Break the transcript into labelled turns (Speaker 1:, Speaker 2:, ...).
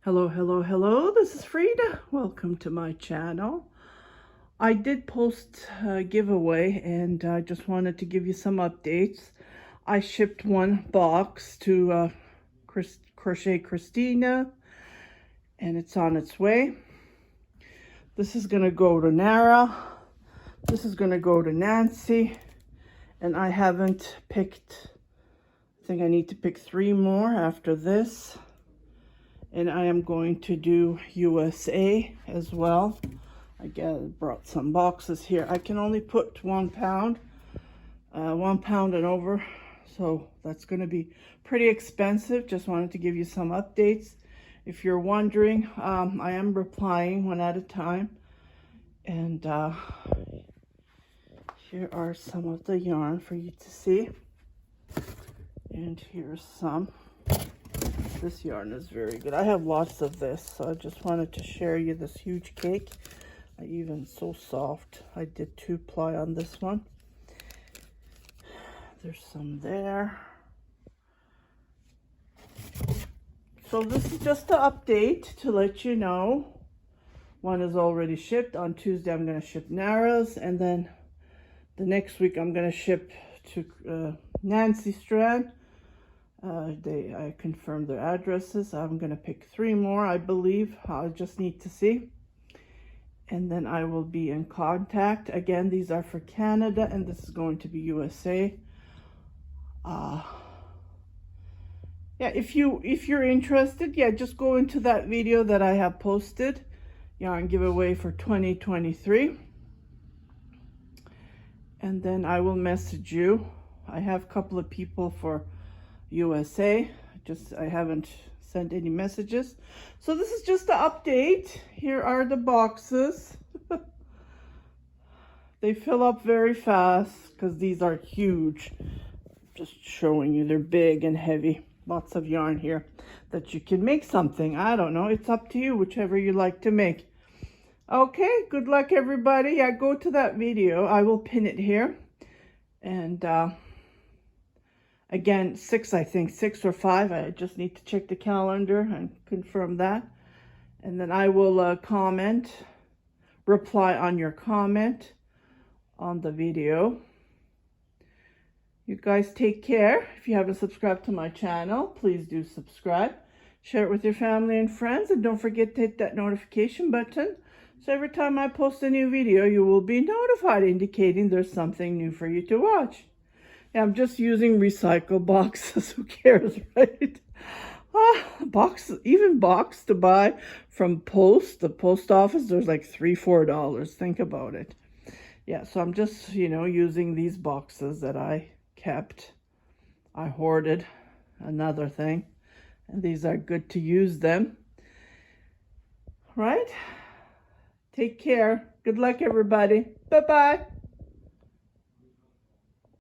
Speaker 1: Hello, hello, hello. This is Frida. Welcome to my channel. I did post a giveaway and I just wanted to give you some updates. I shipped one box to Crochet Christina and it's on its way. This is going to go to Nara. This is going to go to Nancy. And I haven't picked, I think I need to pick 3 more after this. And I am going to do USA as well. I brought some boxes here. I can only put 1 pound, 1 pound and over. So that's going to be pretty expensive. Just wanted to give you some updates. If you're wondering, I am replying one at a time. And here are some of the yarn for you to see. And here's some. This yarn is very good. I have lots of this, so I just wanted to share you this huge cake. So soft. I did 2-ply on this one. There's some there. So this is just an update to let you know. One is already shipped. On Tuesday, I'm going to ship Nara's, and then the next week, I'm going to ship to Nancy Strand. I confirmed their addresses. I'm going to pick 3 more, I believe. I just need to see. And then I will be in contact. Again, these are for Canada, and this is going to be USA. Yeah, if you're interested, yeah, just go into that video that I have posted. Yarn giveaway for 2023. And then I will message you. I have a couple of people for USA. I haven't sent any messages. So this is just an update. Here are the boxes. They fill up very fast because these are huge. Just showing you, they're big and heavy. Lots of yarn here that you can make something. I don't know. It's up to you, whichever you like to make. Okay, good luck everybody. Yeah, go to that video. I will pin it here. And again, 6, I think, 6 or 5. I just need to check the calendar and confirm that. And then I will reply on your comment on the video. You guys take care. If you haven't subscribed to my channel, please do subscribe. Share it with your family and friends. And don't forget to hit that notification button. So every time I post a new video, you will be notified, indicating there's something new for you to watch. I'm just using recycle boxes. Who cares, right? Even box to buy from the post office, there's like $3-4. Think about it. Yeah, so I'm just, using these boxes that I kept. I hoarded, another thing. And these are good to use them. Right? Take care. Good luck, everybody. Bye-bye.